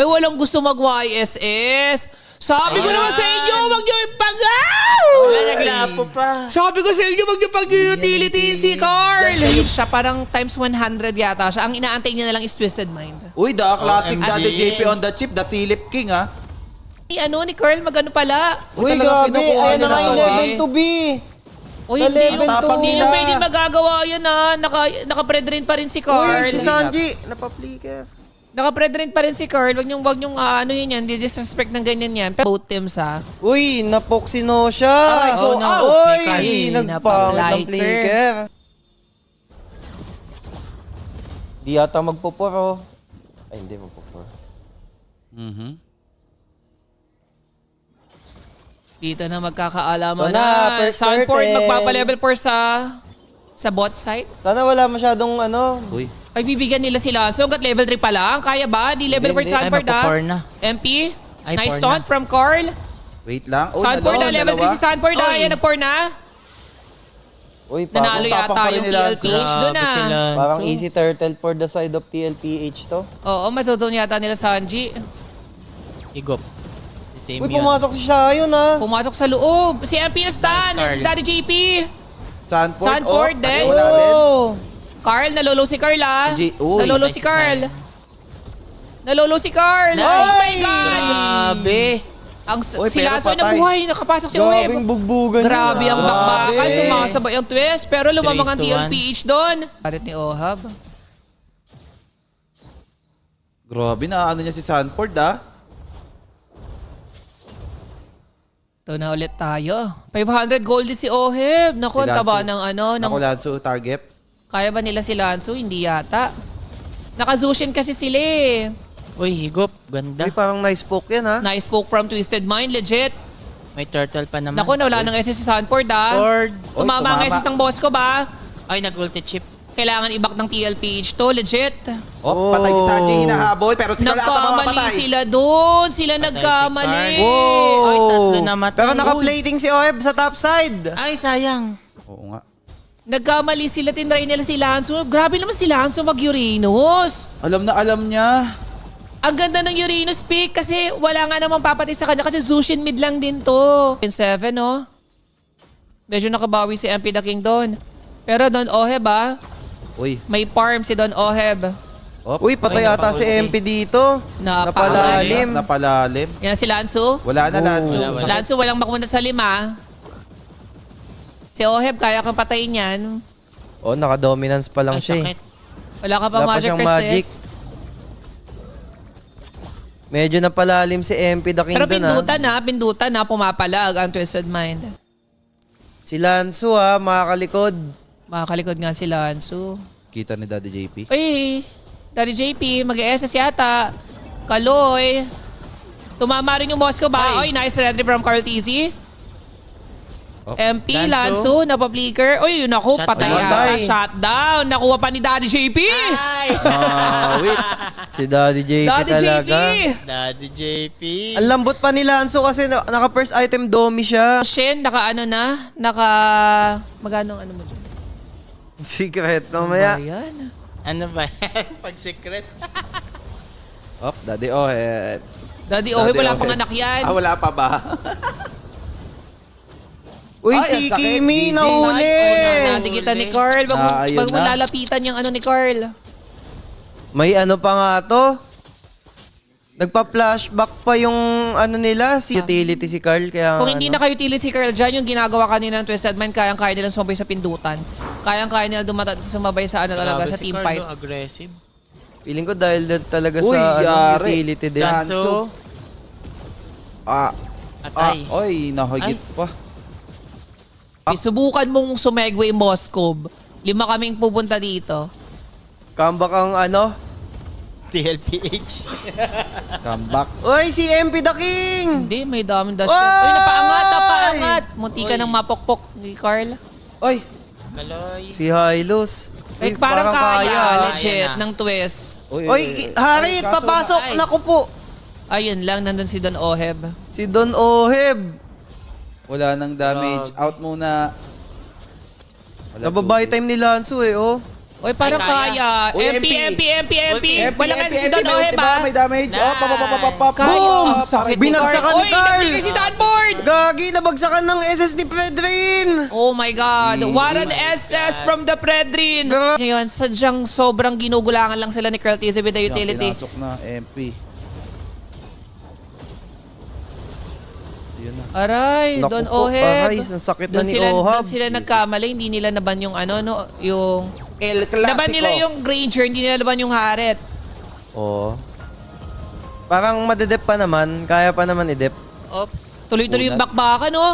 Ay, walang gusto mag-YSS. Sabi ko naman sa inyo, wag niyo ipagaw! Wala, naglapo pa. Sabi ko sa inyo, wag niyo pag-utility si Carl. Siya parang times 100 yata siya. Ang inaantay niya na lang is Twisted Mind. Uy, the classic MG. Daddy JP on the chip, the Silip King ha. Ni Carl, magano pala. Uy, talagang grabe. kinukuha Ayan niya na nga na yung ako, level eh. 2B. Uy, Sa hindi, level tapang hindi nila. nyo pwede magagawa yun ha. Naka-pred rin pa rin si Carl. Uy, si Sanji. Napapleaker. Naka-pred rin pa rin si Carl. Wag niyong ano yun yan. Di-disrespect ng ganyan yan. Pero both teams ha. Uy, napoksino siya. Aray ko, Oh, out. Uy, Ay, nagpangit ng napag-liker. flicker. Di yata magpupuro. Ay, hindi magpupuro. Dito na magkakaalaman Ito na, first Sunport turtle. magpapa-level 4 sa bot site. Sana wala masyadong Uy. Ay, bibigyan nila sila. So, hanggat level 3 pa lang. Kaya ba? Di level 4 Hindi, Sunport Ay, ha? magpo-4 na. MP? Ay, Nice 4 taunt na. from Carl. Wait lang. Oh, Sunport na, level 3 si Sunport ha. Ayan, nag-4 na. Uy, Nanalo parang, tapang yata pa rin yung nila. TLPH doon Grabe ah. sila. parang easy turtle for the side of TLPH to. Oo, masodon yata nila Sanji. Igop. Same Uy, yun. pumasok si Shayon ha. Pumasok sa loob. Si MP na stun. Nice, Carl. Daddy JP. Sanford. Sanford, tayo Dex. natin. Oh! Carl, nalolo si Carl ah. Uy, Nalolo nice si Carl. Nalolo si Carl. Nice. Oh my God. Grabe. Ang Uy, si pero Lasso na patay. buhay. Nakapasok si Gabing Web. bugbugan Grabe ang bakbakan. Sumasabay ang twist. Pero lumamang ang 3-1. TLPH doon. Parit ni Ohab. Grabe na ano niya si Sanford ah. Ito na ulit tayo. 500 gold din si Oheb. Naku, ang Si taba Lanzo. ng ano. Naku, Lanzo, target. Kaya ba nila si Lanzo? Hindi yata. Naka-Zushin kasi sila eh. Uy, higop. Ganda. Uy, parang nice poke yan ha. Nice poke from Twisted Mind. Legit. May turtle pa naman. Naku, nawala ng SS si Sunford ah. Ford. Oy, Tumama ang tumama. SS ng boss ko ba? Ay, nag-ulti chip. Kailangan i-back ng TLPH to. Legit. Oh, patay si Sanji, hinahabol. Pero si Carl ata Nagkamali mapatay. sila doon. Sila Patay nagkamali. si Carl. Ay, tatlo namatay. Pero naka-plating si Oeb sa top side. Ay, sayang. Oo nga. Nagkamali sila. Tinry nila si Lanzo. Grabe naman si Lanzo mag-Uranus. Alam na alam niya. Ang ganda ng Uranus pick kasi wala nga namang papatay sa kanya kasi Zushin mid lang din to. 7, no? Medyo nakabawi si MP the King doon. Pero Don Oheb ah, Uy. may farm si Don Oheb. Op. Uy, patay Ay, ata si napaka-ulti. MP dito. Napalalim. Napalalim. Napalalim. Yan si Lanzo. Wala na Lanzo. wala. Lanzo walang makuna sa 5. Si Oheb kaya kang patayin yan. Oh, naka-dominance pa lang Ang siya eh. sakit. Wala ka pa Wala pa magic siyang magic. resist. Medyo napalalim si MP the King Pero doon ha. pindutan na, pumapalag ang Twisted Mind. Si Lanzo ha, makakalikod. Makakalikod nga si Lanzo. Kita ni Daddy JP. Uy, Daddy JP, mag-SS yata. Kaloy. Tumama rin yung Moscow ba? Oy, nice entry from Carl TZ. Oh. MP, Lanzo. Lanzo, napapleaker. Uy, yun ako, Shot patay down. yata. Patay. Shutdown. Nakuha pa ni Daddy JP. Ay! Wits. Si Daddy JP Daddy JP. talaga. Daddy JP. Ang lambot pa ni Lanzo kasi naka-first item domi siya. Shin, magano ano mo dyan? Secret mamaya. Ayan. Ano ba yan? Pag-secret. Op, Daddy oh Daddy Ohe, Daddy wala Ohe. pang anak yan. Ah, wala pa ba? Uy, Ay, si ang sakit, Kimi GG. nahuli. Nadikita ni Carl. Ayun Wag mo na. lalapitan yung ano ni Carl. May ano pa nga to. Nagpa-flashback pa yung ano nila, si utility si Carl. Kaya Kung hindi ano, naka-utility si Carl dyan, yung ginagawa kanina ng Twisted Mind, kayang-kaya nilang sumabay sa pindutan. Kayang-kaya nila sumabay sa ano talaga, Grabe sa si team Carlo, fight. aggressive. feeling ko dahil din talaga Uy, sa ano, yari. utility din. Lanzo. Ah, Atay. oy, nahagit pa. Subukan mong sumegway Moscow. 5 kaming pupunta dito. Comeback ang ano. TLPH. Comeback. Uy, si MP the King! Hindi, may daming dash. Oy! Uy, napaangat. Munti ka Oy. ng mapokpok ni Carl. Oy, Kaloy. Si Hylos. Like, Uy, parang kaya, Kaya legit, na. ng twist. Uy, Harit, kaso papasok! Ay. Naku po! Ayun lang, nandun si Don Oheb. Si Don Oheb. wala nang damage. Out muna. Wala Nababay tubig. time ni Lanzo eh, oh. Uy, parang Ay, kaya. Uy, MP, MP, MP, MP. Walang MP, kasi si Don Oheb, ha? May damage. Oh, pop. Kaya. Boom! Ang sakit ni Binagsakan Carl. ni Uy, Carl. nag-trigger si Sanford! Gagi, nabagsakan ng SS ni Pedrin! Oh my God. What an SS from the Predrin. Ngayon, sadyang sobrang ginugulangan lang sila ni Carl Tizzy with the utility. Pinasok na, MP. Yun na. Aray, Naku Don po, Oheb. aray, ang sakit na Doon ni sila, Ohab. doon sila nagkamali, hindi nila naban yung ano, no, yung... El Naban nila yung Granger, hindi nila naban yung Haret. Oo. Parang madedep pa naman. Kaya pa naman i-dep. Oops. Tuloy-tuloy yung Unat. bakbakan, no?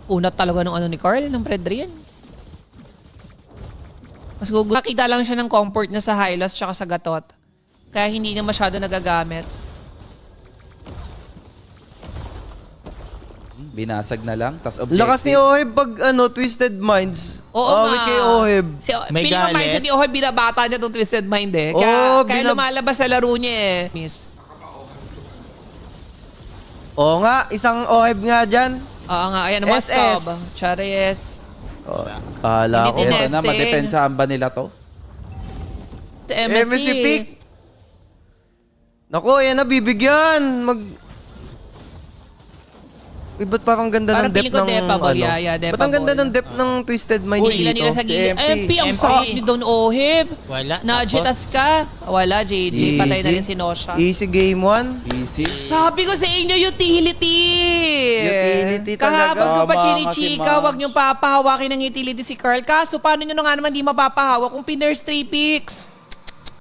Unat talaga ng ano ni Carl, ng Predrin. Mas nakita lang siya ng comfort na sa Hylos tsaka sa Gatot. Kaya hindi niya masyado nagagamit. Binasag na lang. Tas objective. Lakas ni Oheb pag Twisted Minds. Oo Awit nga. kay Oheb. May Feeling ko galit. mindset ni Oheb, binabata niya itong Twisted Mind eh. Kaya, Oo, kaya lumalabas sa laro niya eh. Miss. Oo nga, isang Oheb nga dyan. Oo nga, ayan, SS. Moskov. Charis. Oh, kala Hindi ko. din Ito na, Nesting. madepensahan ba nila to? Sa MSC. MSC pick. Naku, yan na, bibigyan. Uy, ba't parang ganda Parang ng depth feeling ko ng... depable, yeah, Ba't ang ganda depable. ng depth ng Twisted Minds Sila nila dito? sa gilid. MP. MP, ang MP. sakit ni Don Oheb. Wala. Najitas ka. Wala, JJ. Patay na rin si Nosha. Easy game 1. Easy. Sabi ko sa inyo, utility! Utility talaga. Kahapon ko pa Tama chinichika, kasi, wag niyong papahawakin ng utility si Carl. Kaso, paano nyo na nga naman di mapapahawak kung pinurse 3 picks?